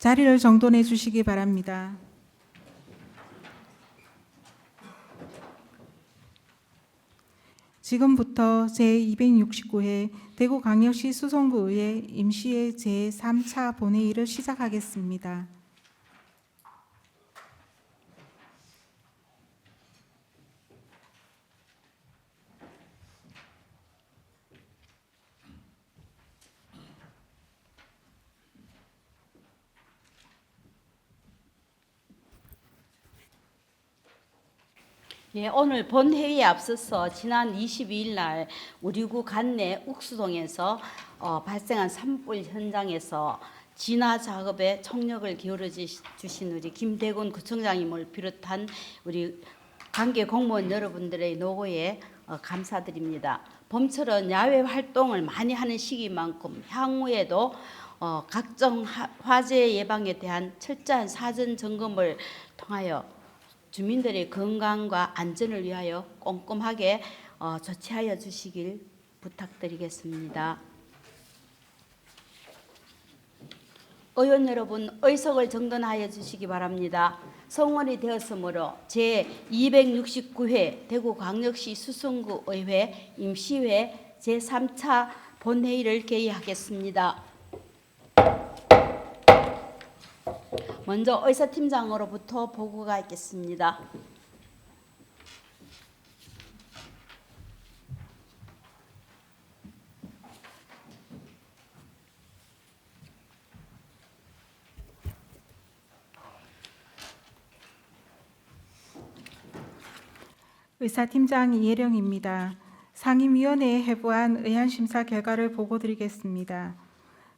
자리를 정돈해 주시기 바랍니다. 지금부터 제269회 대구광역시 수성구의회 임시회 제3차 본회의를 시작하겠습니다. 예, 오늘 본회의에 앞서서 지난 22일 날 우리 구 관내 욱수동에서 발생한 산불 현장에서 진화 작업에 총력을 기울여 주신 우리 김대곤 구청장님을 비롯한 우리 관계 공무원 여러분들의 노고에 감사드립니다. 봄철은 야외 활동을 많이 하는 시기만큼 향후에도 각종 화재 예방에 대한 철저한 사전 점검을 통하여 주민들의 건강과 안전을 위하여 꼼꼼하게 조치하여 주시길 부탁드리겠습니다. 의원 여러분, 의석을 정돈하여 주시기 바랍니다. 성원이 되었으므로 제269회 대구광역시 수성구 의회 임시회 제3차 본회의를 개의하겠습니다. 먼저 의사팀장으로부터 보고가 있겠습니다. 의사팀장 이혜령입니다. 상임위원회에 회부한 의안심사 결과를 보고드리겠습니다.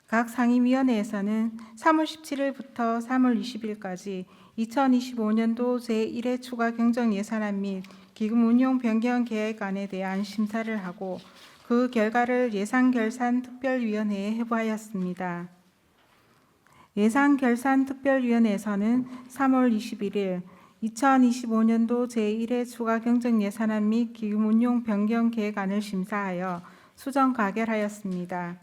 각 상임위원회에서는 3월 17일부터 3월 20일까지 2025년도 제1회 추가 경정 예산안 및 기금 운용 변경 계획안에 대한 심사를 하고 그 결과를 예산결산특별위원회에 회부하였습니다. 예산결산특별위원회에서는 3월 21일 2025년도 제1회 추가 경정 예산안 및 기금 운용 변경 계획안을 심사하여 수정 가결하였습니다.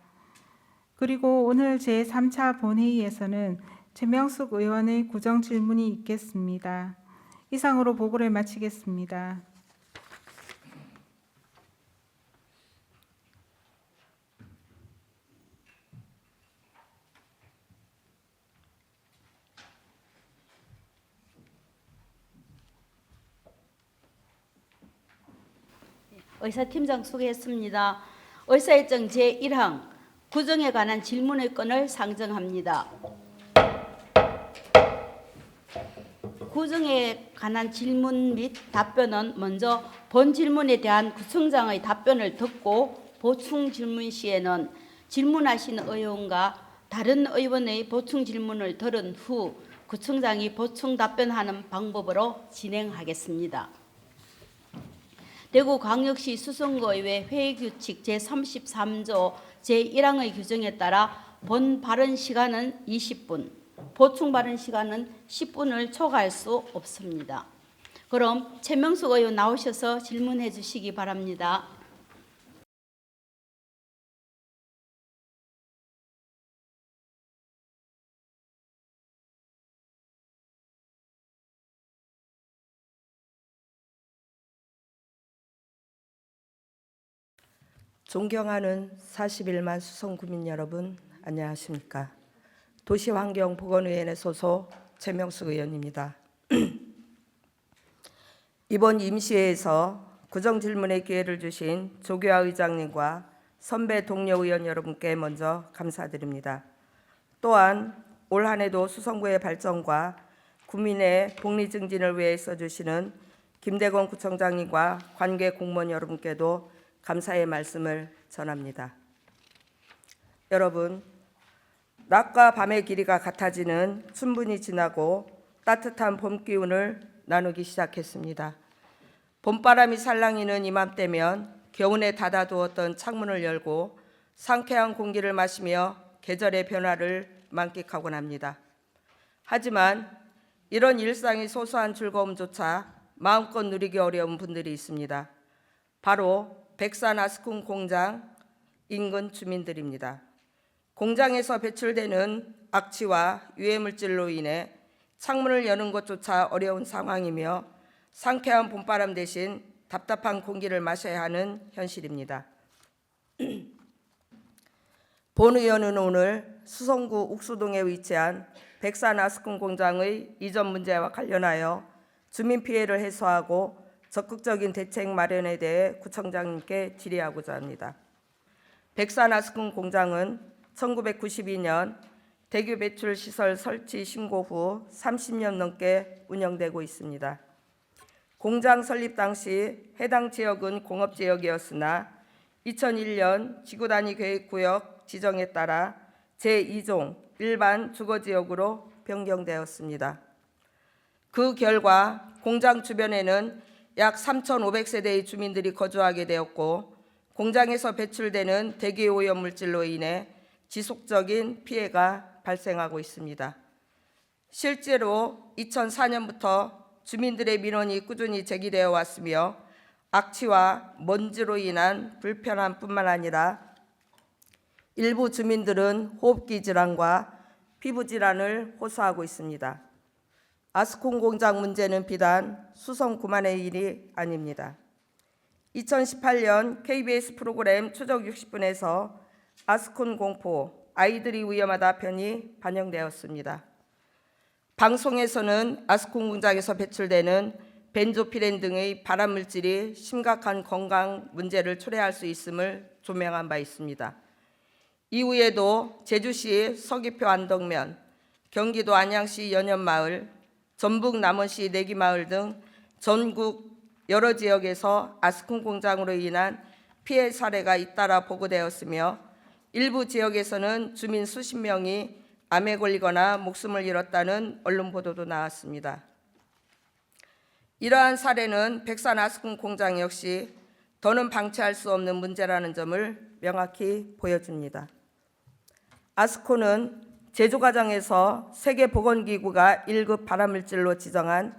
그리고 오늘 제3차 본회의에서는 최명숙 의원의 구정 질문이 있겠습니다. 이상으로 보고를 마치겠습니다. 의사팀장 소개했습니다. 의사일정 제1항 구정에 관한 질문의 건을 상정합니다. 구정에 관한 질문 및 답변은 먼저 본 질문에 대한 구청장의 답변을 듣고 보충 질문 시에는 질문하신 의원과 다른 의원의 보충 질문을 들은 후 구청장이 보충 답변하는 방법으로 진행하겠습니다. 대구광역시 수성구의회 회의규칙 제33조 제1항의 규정에 따라 본 발언 시간은 20분, 보충 발언 시간은 10분을 초과할 수 없습니다. 그럼 최명숙 의원 나오셔서 질문해 주시기 바랍니다. 존경하는 41만 수성구민 여러분, 안녕하십니까? 도시환경보건위원회 소속 최명숙 의원입니다. 이번 임시회에서 구정질문의 기회를 주신 조규하 의장님과 선배 동료 의원 여러분께 먼저 감사드립니다. 또한 올 한해도 수성구의 발전과 구민의 복리 증진을 위해 써주시는 김대곤 구청장님과 관계 공무원 여러분께도 감사의 말씀을 전합니다. 여러분, 낮과 밤의 길이가 같아지는 춘분이 지나고 따뜻한 봄 기운을 나누기 시작했습니다. 봄바람이 살랑이는 이맘때면 겨우내 닫아두었던 창문을 열고 상쾌한 공기를 마시며 계절의 변화를 만끽하곤 합니다. 하지만 이런 일상의 소소한 즐거움조차 마음껏 누리기 어려운 분들이 있습니다. 바로 백산 아스콘 공장 인근 주민들입니다. 공장에서 배출되는 악취와 유해물질로 인해 창문을 여는 것조차 어려운 상황이며 상쾌한 봄바람 대신 답답한 공기를 마셔야 하는 현실입니다. 본 의원은 오늘 수성구 옥수동에 위치한 백산 아스콘 공장의 이전 문제와 관련하여 주민 피해를 해소하고 적극적인 대책 마련에 대해 구청장님께 질의하고자 합니다. 백산 아스콘 공장은 1992년 대규 배출 시설 설치 신고 후 30년 넘게 운영되고 있습니다. 공장 설립 당시 해당 지역은 공업지역이었으나 2001년 지구단위 계획구역 지정에 따라 제2종 일반 주거지역으로 변경되었습니다. 그 결과 공장 주변에는 약 3,500세대의 주민들이 거주하게 되었고 공장에서 배출되는 대기오염물질로 인해 지속적인 피해가 발생하고 있습니다. 실제로 2004년부터 주민들의 민원이 꾸준히 제기되어 왔으며 악취와 먼지로 인한 불편함뿐만 아니라 일부 주민들은 호흡기 질환과 피부 질환을 호소하고 있습니다. 아스콘 공장 문제는 비단 수성구만의 일이 아닙니다. 2018년 KBS 프로그램 추적 60분에서 아스콘 공포, 아이들이 위험하다 편이 반영되었습니다. 방송에서는 아스콘 공장에서 배출되는 벤조피렌 등의 발암물질이 심각한 건강 문제를 초래할 수 있음을 조명한 바 있습니다. 이후에도 제주시 서귀표 안덕면, 경기도 안양시 연현마을, 전북 남원시 내기마을 등 전국 여러 지역에서 아스콘 공장으로 인한 피해 사례가 잇따라 보고되었으며 일부 지역에서는 주민 수십 명이 암에 걸리거나 목숨을 잃었다는 언론 보도도 나왔습니다. 이러한 사례는 백산 아스콘 공장 역시 더는 방치할 수 없는 문제라는 점을 명확히 보여줍니다. 아스콘은 제조 과정에서 세계보건기구가 1급 발암물질로 지정한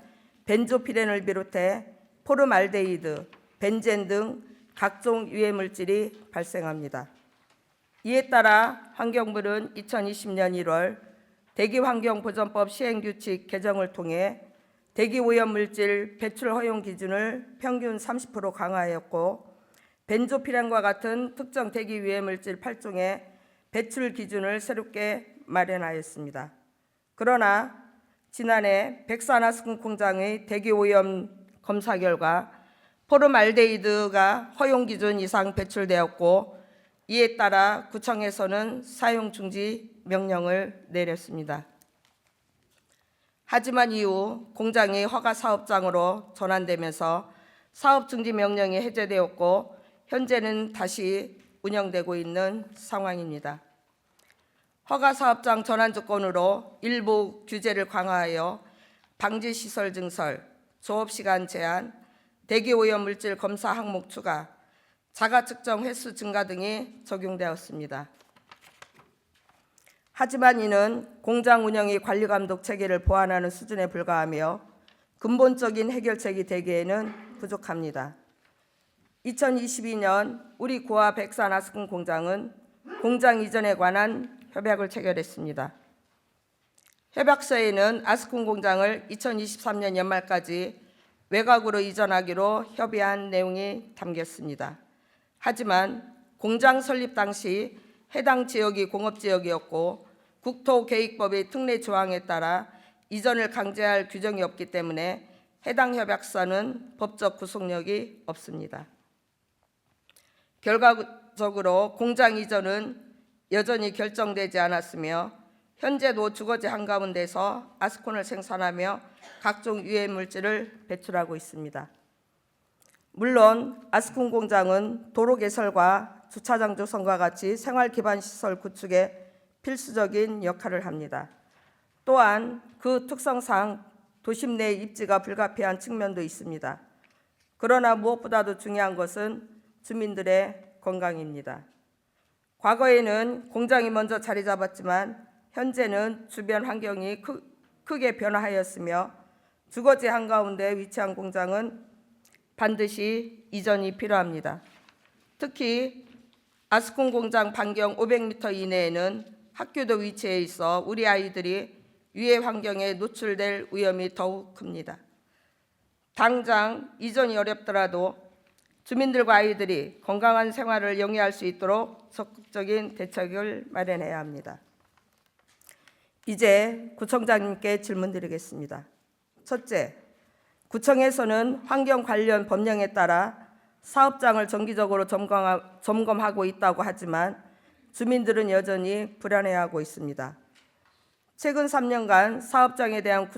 벤조피렌을 비롯해 포름알데히드, 벤젠 등 각종 유해물질이 발생합니다. 이에 따라 환경부는 2020년 1월 대기환경보전법 시행규칙 개정을 통해 대기오염물질 배출 허용 기준을 평균 30% 강화하였고 벤조피렌과 같은 특정 대기유해물질 8종의 배출 기준을 새롭게 마련하였습니다. 그러나 지난해 백산 아스콘 공장의 대기오염 검사 결과 포름알데히드가 허용 기준 이상 배출되었고 이에 따라 구청에서는 사용 중지 명령을 내렸습니다. 하지만 이후 공장이 허가 사업장으로 전환되면서 사업 중지 명령이 해제되었고 현재는 다시 운영되고 있는 상황입니다. 허가 사업장 전환 조건으로 일부 규제를 강화하여 방지 시설 증설, 조업 시간 제한, 대기오염 물질 검사 항목 추가, 자가 측정 횟수 증가 등이 적용되었습니다. 하지만 이는 공장 운영의 관리 감독 체계를 보완하는 수준에 불과하며 근본적인 해결책이 되기에는 부족합니다. 2022년 우리 고아 백산 아스콘 공장은 공장 이전에 관한 협약을 체결했습니다. 협약서에는 아스콘 공장을 2023년 연말까지 외곽으로 이전하기로 협의한 내용이 담겼습니다. 하지만 공장 설립 당시 해당 지역이 공업지역이었고 국토계획법의 특례 조항에 따라 이전을 강제할 규정이 없기 때문에 해당 협약서는 법적 구속력이 없습니다. 결과적으로 공장 이전은 여전히 결정되지 않았으며 현재도 주거지 한가운데서 아스콘을 생산하며 각종 유해물질을 배출하고 있습니다. 물론 아스콘 공장은 도로 개설과 주차장 조성과 같이 생활 기반 시설 구축에 필수적인 역할을 합니다. 또한 그 특성상 도심 내 입지가 불가피한 측면도 있습니다. 그러나 무엇보다도 중요한 것은 주민들의 건강입니다. 과거에는 공장이 먼저 자리 잡았지만 현재는 주변 환경이 크게 변화하였으며 주거지 한가운데 위치한 공장은 반드시 이전이 필요합니다. 특히 아스콘 공장 반경 500m 이내에는 학교도 위치해 있어 우리 아이들이 유해 환경에 노출될 위험이 더욱 큽니다. 당장 이전이 어렵더라도 주민들과 아이들이 건강한 생활을 영위할 수 있도록 적극적인 대책을 마련해야 합니다. 이제 구청장님께 질문드리겠습니다. 첫째, 구청에서는 환경 관련 법령에 따라 사업장을 정기적으로 점검하고 있다고 하지만 주민들은 여전히 불안해하고 있습니다. 최근 3년간 사업장에 대한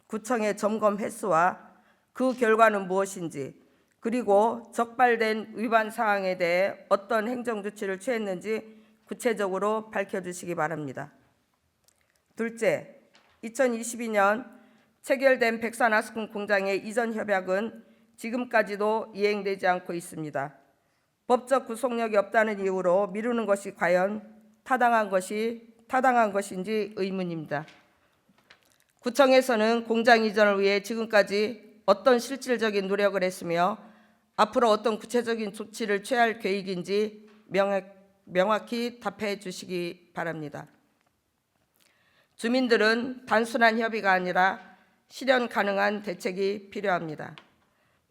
구청의 점검 횟수와 그 결과는 무엇인지, 그리고 적발된 위반 사항에 대해 어떤 행정 조치를 취했는지 구체적으로 밝혀주시기 바랍니다. 둘째, 2022년 체결된 백산 아스콘 공장의 이전 협약은 지금까지도 이행되지 않고 있습니다. 법적 구속력이 없다는 이유로 미루는 것이 과연 타당한 것인지 의문입니다. 구청에서는 공장 이전을 위해 지금까지 어떤 실질적인 노력을 했으며 앞으로 어떤 구체적인 조치를 취할 계획인지 명확히 답해 주시기 바랍니다. 주민들은 단순한 협의가 아니라 실현 가능한 대책이 필요합니다.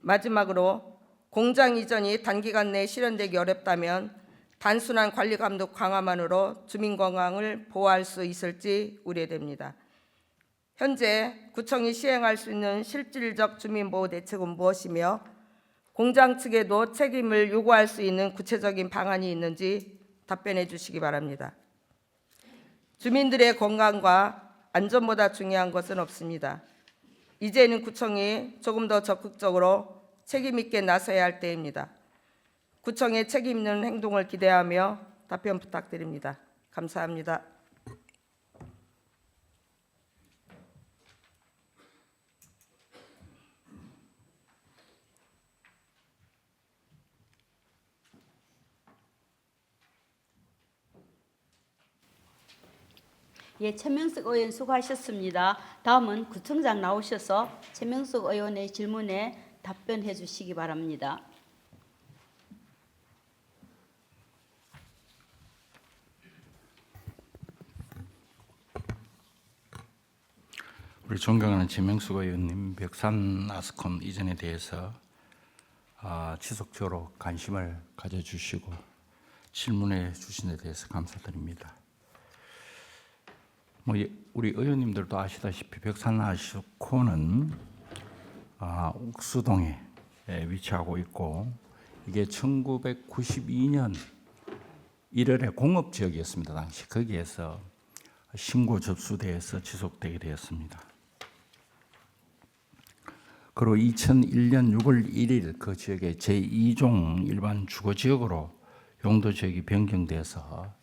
마지막으로 공장 이전이 단기간 내에 실현되기 어렵다면 단순한 관리 감독 강화만으로 주민 건강을 보호할 수 있을지 우려됩니다. 현재 구청이 시행할 수 있는 실질적 주민보호 대책은 무엇이며 공장 측에도 책임을 요구할 수 있는 구체적인 방안이 있는지 답변해 주시기 바랍니다. 주민들의 건강과 안전보다 중요한 것은 없습니다. 이제는 구청이 조금 더 적극적으로 책임 있게 나서야 할 때입니다. 구청의 책임 있는 행동을 기대하며 답변 부탁드립니다. 감사합니다. 예, 최명석 의원 수고하셨습니다. 다음은 구청장 나오셔서 최명석 의원의 질문에 답변해 주시기 바랍니다. 우리 존경하는 최명숙 의원님, 백산 아스콘 이전에 대해서 지속적으로 관심을 가져주시고 질문해 주신 데 대해서 감사드립니다. 우리 의원님들도 아시다시피 백산 아스콘은 옥수동에 위치하고 있고 이게 1992년 1월에 공업지역이었습니다. 당시 거기에서 신고 접수돼서 지속되게 되었습니다. 그리고 2001년 6월 1일 그 지역의 제2종 일반 주거지역으로 용도지역이 변경돼서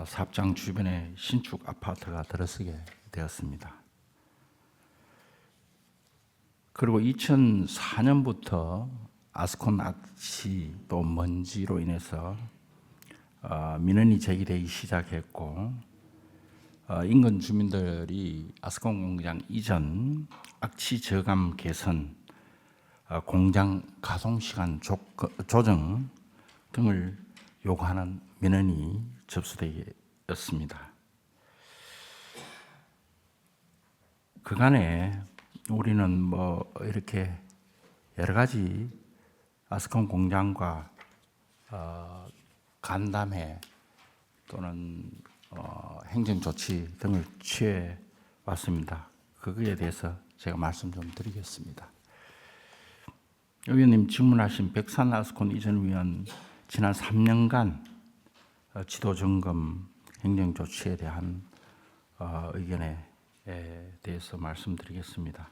사업장 주변에 신축 아파트가 들어서게 되었습니다. 그리고 2004년부터 아스콘 악취 또 먼지로 인해서 민원이 제기되기 시작했고 인근 주민들이 아스콘 공장 이전 악취 저감 개선, 공장 가동 시간 조정 등을 요구하는 민원이 접수되었습니다. 그간에 우리는 이렇게 여러 가지 아스콘 공장과 간담회 또는 행정 조치 등을 취해 왔습니다. 그거에 대해서 제가 말씀 좀 드리겠습니다. 의원님 질문하신 백산 아스콘 이전을 위한 지난 3년간 지도 점검 행정 조치에 대한 의견에 대해서 말씀드리겠습니다.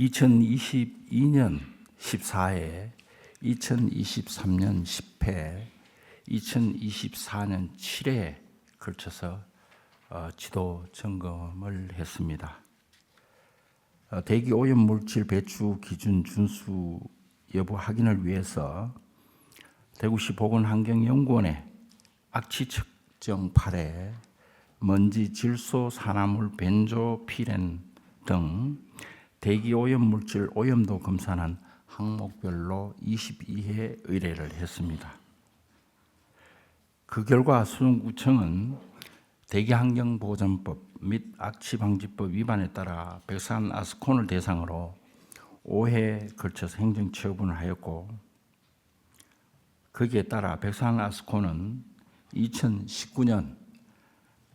2022년 14회, 2023년 10회, 2024년 7회에 걸쳐서 지도 점검을 했습니다. 대기 오염 물질 배출 기준 준수 여부 확인을 위해서 대구시 보건환경연구원의 악취 측정 8회, 먼지 질소 산화물 벤조 피렌 등 대기 오염 물질 오염도 검사는 항목별로 22회 의뢰를 했습니다. 그 결과 수원구청은 대기환경보전법 및 악취방지법 위반에 따라 백산 아스콘을 대상으로 5회에 걸쳐서 행정처분을 하였고, 거기에 따라 백산 아스콘은 2019년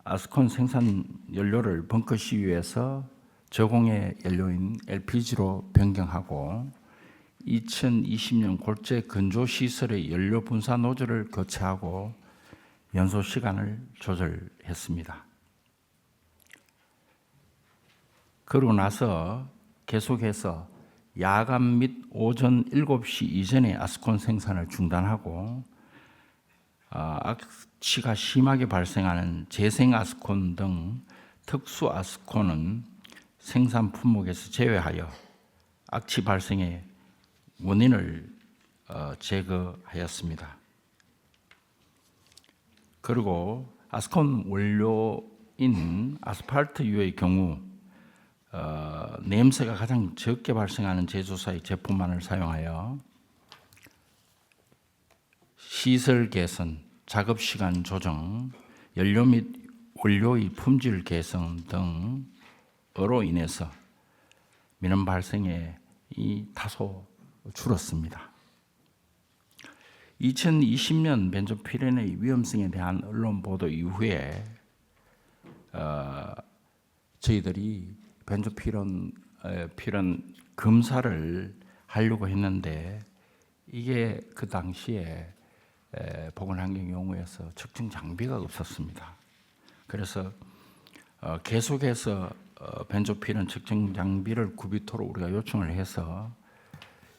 아스콘 생산 연료를 벙커 시위에서 저공해 연료인 LPG로 변경하고 2020년 골재 건조 시설의 연료 분사 노즐을 교체하고 연소 시간을 조절했습니다. 그러고 나서 계속해서 야간 및 오전 7시 이전에 아스콘 생산을 중단하고 악취가 심하게 발생하는 재생 아스콘 등 특수 아스콘은 생산 품목에서 제외하여 악취 발생의 원인을 제거하였습니다. 그리고 아스콘 원료인 아스팔트유의 경우 냄새가 가장 적게 발생하는 제조사의 제품만을 사용하여 시설 개선, 작업 시간 조정, 연료 및 원료의 품질 개선 등으로 인해서 민원 발생이 다소 줄었습니다. 2020년 벤조피렌의 위험성에 대한 언론 보도 이후에 저희들이 벤조피렌 검사를 하려고 했는데 이게 그 당시에 보건환경연구에서 측정 장비가 없었습니다. 그래서 계속해서 벤조피렌 측정 장비를 구비토록 우리가 요청을 해서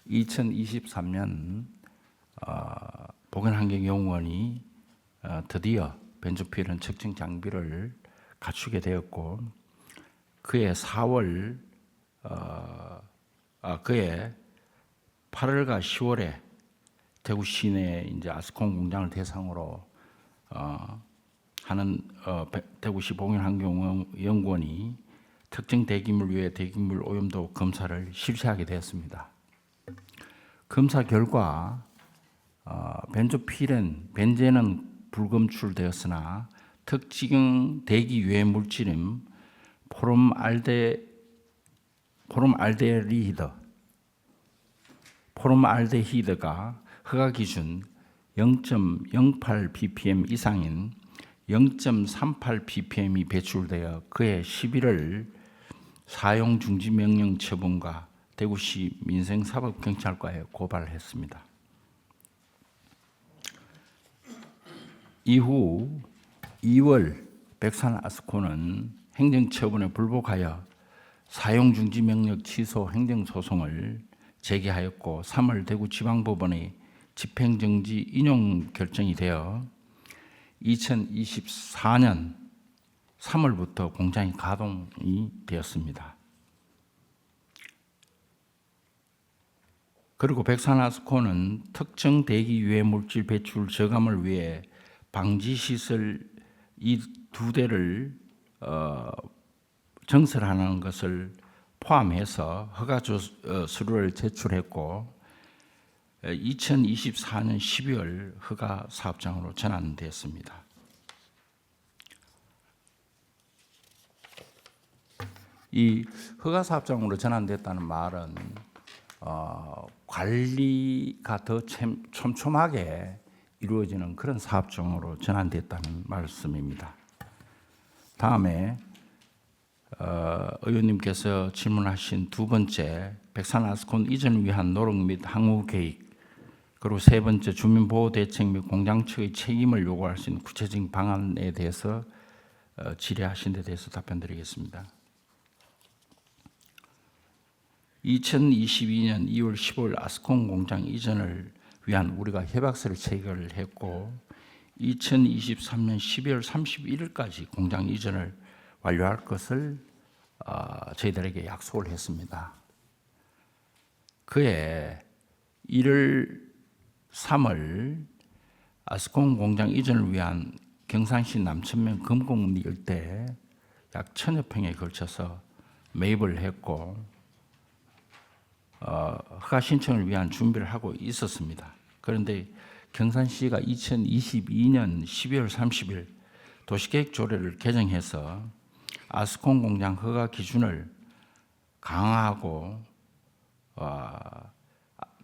2023년 보건환경연구원이 드디어 벤조피렌 측정 장비를 갖추게 되었고, 그해 8월과 10월에 대구 시내 이제 아스콘 공장을 대상으로 하는 대구시 보건환경연구원이 특정 대기물 외에 대기물 오염도 검사를 실시하게 되었습니다. 검사 결과 벤젠은 불검출되었으나 특징 대기 유해 물질인 포름알데히드가 허가 기준 0.08 ppm 이상인 0.38 ppm이 배출되어 그해 11월 사용 중지 명령 처분과 대구시 민생사법경찰과에 고발을 했습니다. 이후 2월 백산 아스콘은 행정처분에 불복하여 사용중지 명령 취소 행정소송을 제기하였고 3월 대구지방법원의 집행정지 인용 결정이 되어 2024년 3월부터 공장이 가동이 되었습니다. 그리고 백산 아스콘은 특정 대기 유해 물질 배출 저감을 위해 방지시설 이 2대를 정설하는 것을 포함해서 허가 서류를 제출했고 2024년 12월 허가 사업장으로 전환되었습니다. 이 허가 사업장으로 전환됐다는 말은 관리가 더 촘촘하게 이루어지는 그런 사업장으로 전환됐다는 말씀입니다. 다음에 의원님께서 질문하신 두 번째 백산 아스콘 이전을 위한 노력 및 항후 계획, 그리고 세 번째 주민보호 대책 및 공장 측의 책임을 요구할 수 있는 구체적인 방안에 대해서 질의하신 데 대해서 답변드리겠습니다. 2022년 2월 15일 아스콘 공장 이전을 위한 우리가 협약서를 체결했고 2023년 12월 31일까지 공장 이전을 완료할 것을 저희들에게 약속을 했습니다. 그해 1월 3월 아스콘 공장 이전을 위한 경산시 남천면 금곡리 일대 약 1000여 평에 걸쳐서 매입을 했고 허가 신청을 위한 준비를 하고 있었습니다. 그런데 경산시가 2022년 12월 30일 도시계획 조례를 개정해서 아스콘 공장 허가 기준을 강화하고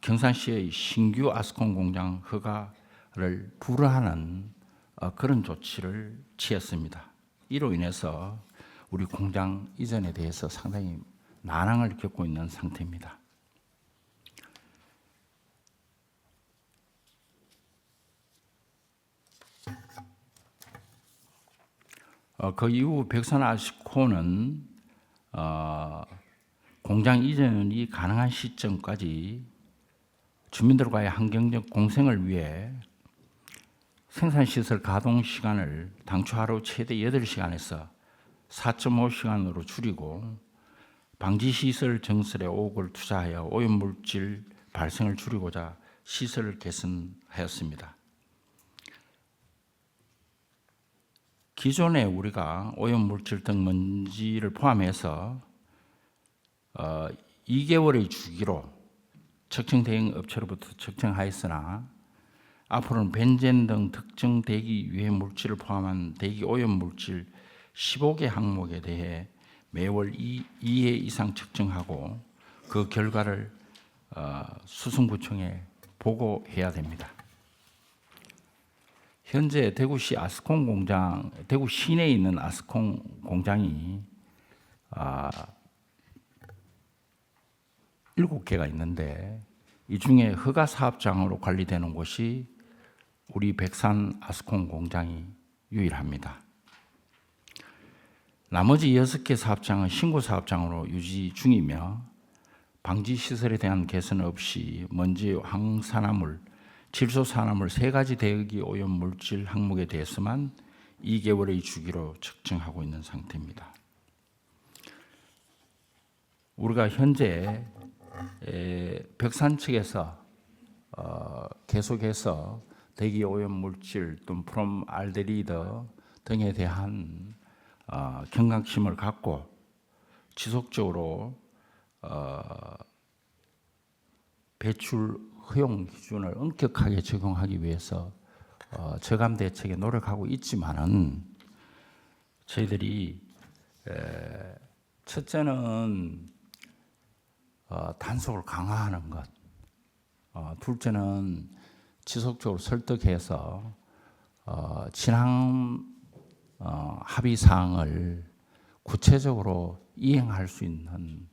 경산시의 신규 아스콘 공장 허가를 불허하는 그런 조치를 취했습니다. 이로 인해서 우리 공장 이전에 대해서 상당히 난항을 겪고 있는 상태입니다. 그 이후 백산 아스콘은 공장 이전이 가능한 시점까지 주민들과의 환경적 공생을 위해 생산시설 가동 시간을 당초 하루 최대 8시간에서 4.5시간으로 줄이고 방지시설 증설에 5억을 투자하여 오염물질 발생을 줄이고자 시설을 개선하였습니다. 기존에 우리가 오염물질 등 먼지를 포함해서 2개월의 주기로 측정 대행 업체로부터 측정하였으나 앞으로는 벤젠 등 특정 대기 유해 물질을 포함한 대기 오염 물질 15개 항목에 대해 매월 2회 이상 측정하고 그 결과를 수성구청에 보고해야 됩니다. 현재 대구시 아스콘 공장, 대구 시내에 있는 아스콘 공장이 7개가 있는데 이 중에 허가 사업장으로 관리되는 곳이 우리 백산 아스콘 공장이 유일합니다. 나머지 6개 사업장은 신고 사업장으로 유지 중이며 방지 시설에 대한 개선 없이 먼지, 황산화물, 질소산화물 3가지 대기 오염 물질 항목에 대해서만 2개월의 주기로 측정하고 있는 상태입니다. 우리가 현재 벽산 측에서 계속해서 대기 오염 물질 또는 프롬알데히드 등에 대한 경각심을 갖고 지속적으로 배출 허용 기준을 엄격하게 적용하기 위해서 저감 대책에 노력하고 있지만은 저희들이 첫째는 단속을 강화하는 것, 둘째는 지속적으로 설득해서 진앙 합의 사항을 구체적으로 이행할 수 있는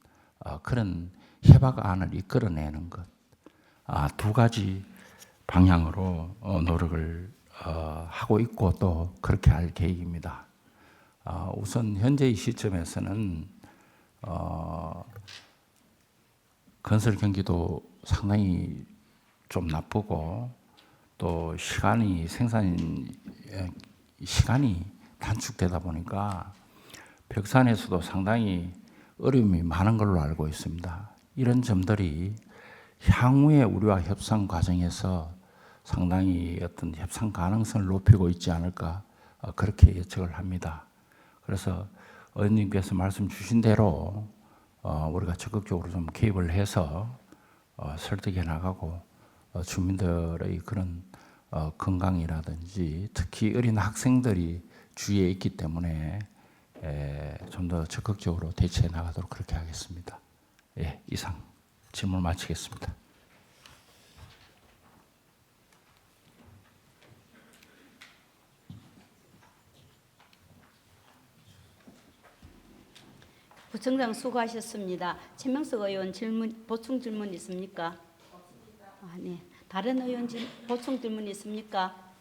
그런 협약안을 이끌어내는 것, 2가지 방향으로 노력을 하고 있고 또 그렇게 할 계획입니다. 우선 현재 이 시점에서는 건설 경기도 상당히 좀 나쁘고 또 생산 시간이 단축되다 보니까 벽산에서도 상당히 어려움이 많은 걸로 알고 있습니다. 이런 점들이 향후에 우리와 협상 과정에서 상당히 어떤 협상 가능성을 높이고 있지 않을까 그렇게 예측을 합니다. 그래서 의원님께서 말씀 주신 대로 우리가 적극적으로 좀 개입을 해서 설득해 나가고 주민들의 그런 건강이라든지 특히 어린 학생들이 주위에 있기 때문에 좀 더 적극적으로 대처해 나가도록 그렇게 하겠습니다. 예, 이상 질문 마치겠습니다. 부청장 수고하셨습니다. 최명석 의원 보충 질문 있습니까? 네. 다른 의원 보충 질문 있습니까?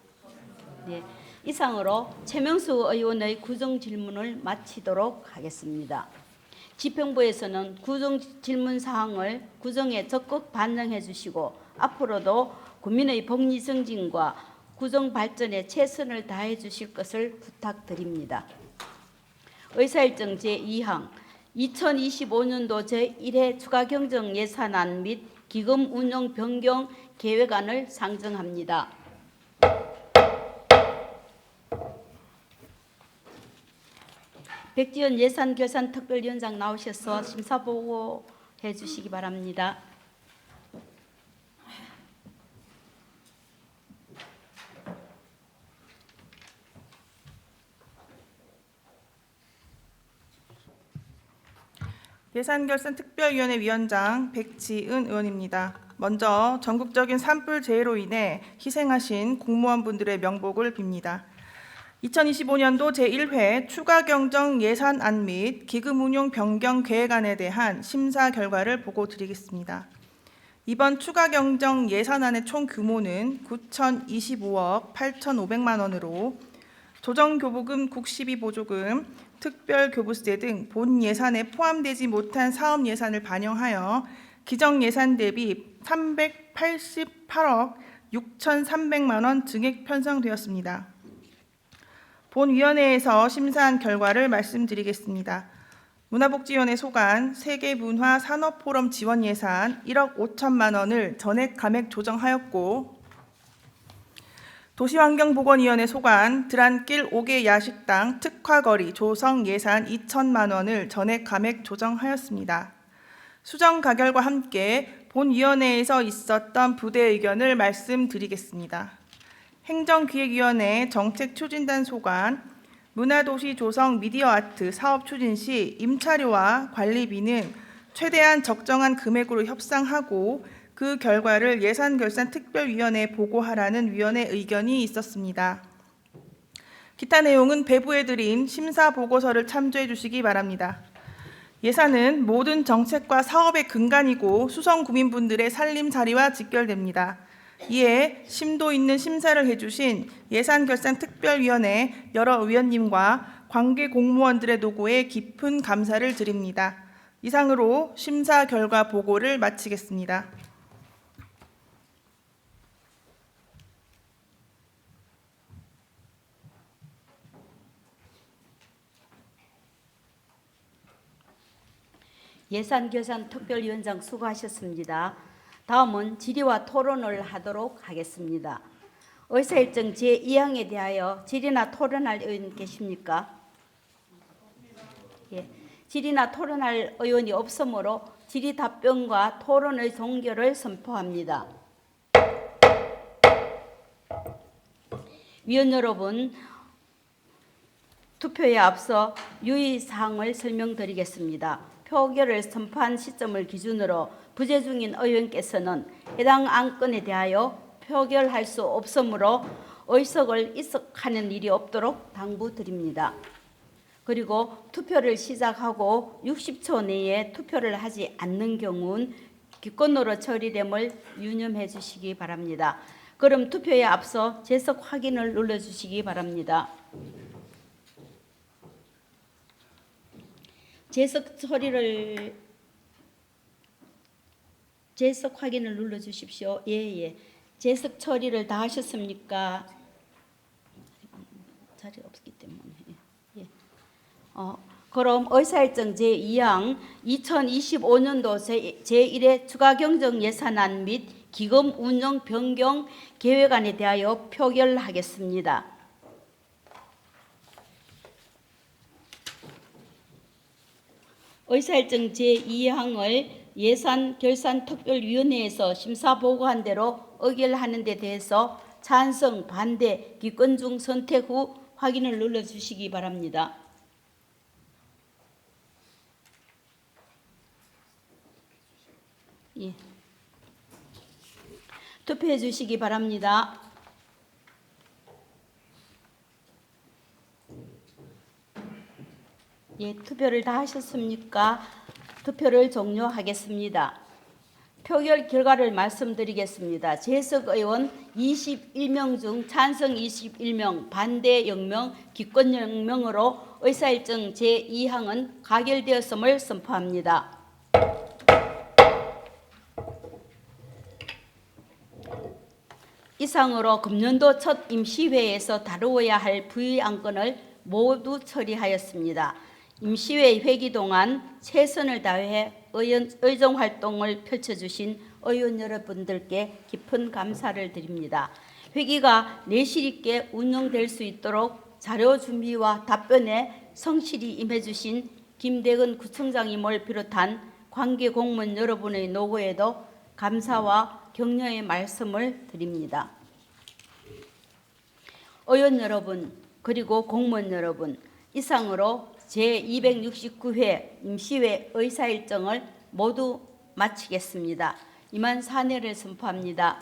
네. 이상으로 최명수 의원의 구정 질문을 마치도록 하겠습니다. 지평부에서는 구정 질문 사항을 구정에 적극 반영해 주시고 앞으로도 국민의 복리 증진과 구정 발전에 최선을 다해 주실 것을 부탁드립니다. 의사일정 제2항 2025년도 제1회 추가 경정 예산안 및 기금 운용 변경 계획안을 상정합니다. 백지연 예산결산특별위원장 나오셔서 심사 보고해 주시기 바랍니다. 예산결산특별위원회 위원장 백지은 의원입니다. 먼저 전국적인 산불 재해로 인해 희생하신 공무원분들의 명복을 빕니다. 2025년도 제1회 추가경정 예산안 및 기금운용 변경 계획안에 대한 심사 결과를 보고 드리겠습니다. 이번 추가경정 예산안의 총 규모는 9,025억 8,500만 원으로 조정교부금, 국시비보조금, 특별교부세 등 본 예산에 포함되지 못한 사업 예산을 반영하여 기정 예산 대비 388억 6,300만 원 증액 편성되었습니다. 본위원회에서 심사한 결과를 말씀드리겠습니다. 문화복지위원회 소관 세계문화산업포럼 지원 예산 1억 5천만 원을 전액 감액 조정하였고, 도시환경보건위원회 소관 드란길 5개 야식당 특화거리 조성 예산 2천만 원을 전액 감액 조정하였습니다. 수정 가결과 함께 본위원회에서 있었던 부대 의견을 말씀드리겠습니다. 행정기획위원회 정책추진단 소관 문화도시 조성 미디어아트 사업 추진 시 임차료와 관리비는 최대한 적정한 금액으로 협상하고 그 결과를 예산결산특별위원회에 보고하라는 위원회 의견이 있었습니다. 기타 내용은 배부해드린 심사보고서를 참조해 주시기 바랍니다. 예산은 모든 정책과 사업의 근간이고 수성구민분들의 살림살이와 직결됩니다. 이에 심도 있는 심사를 해주신 예산결산특별위원회 여러 의원님과 관계 공무원들의 노고에 깊은 감사를 드립니다. 이상으로 심사 결과 보고를 마치겠습니다. 예산결산특별위원장 수고하셨습니다. 다음은 질의와 토론을 하도록 하겠습니다. 의사일정 제2항에 대하여 질의나 토론할 의원 계십니까? 예, 질의나 토론할 의원이 없으므로 질의 답변과 토론의 종결을 선포합니다. 위원 여러분, 투표에 앞서 유의사항을 설명드리겠습니다. 표결을 선포한 시점을 기준으로 부재 중인 의원께서는 해당 안건에 대하여 표결할 수 없으므로 의석을 이석하는 일이 없도록 당부드립니다. 그리고 투표를 시작하고 60초 내에 투표를 하지 않는 경우는 기권으로 처리됨을 유념해 주시기 바랍니다. 그럼 투표에 앞서 재석 확인을 눌러주시기 바랍니다. 재석 확인을 눌러주십시오. 예. 재석 처리를 다 하셨습니까? 자리 없기 때문에. 예. 그럼 의사일정 제2항 2025년도 제1회 추가경정 예산안 및 기금 운영 변경 계획안에 대하여 표결하겠습니다. 의사일정 제2항을 예산결산특별위원회에서 심사보고한 대로 의결하는 데 대해서 찬성, 반대, 기권 중 선택 후 확인을 눌러주시기 바랍니다. 예. 투표해 주시기 바랍니다. 예, 투표를 다 하셨습니까? 투표를 종료하겠습니다. 표결 결과를 말씀드리겠습니다. 재석 의원 21명 중 찬성 21명, 반대 0명, 기권 0명으로 의사일정 제2항은 가결되었음을 선포합니다. 이상으로 금년도 첫 임시회에서 다루어야 할 부의 안건을 모두 처리하였습니다. 임시회 회기 동안 최선을 다해 의정활동을 펼쳐주신 의원 여러분들께 깊은 감사를 드립니다. 회기가 내실 있게 운영될 수 있도록 자료 준비와 답변에 성실히 임해주신 김대근 구청장님을 비롯한 관계 공무원 여러분의 노고에도 감사와 격려의 말씀을 드립니다. 의원 여러분, 그리고 공무원 여러분, 이상으로 제269회 임시회 의사일정을 모두 마치겠습니다. 이만 사내를 선포합니다.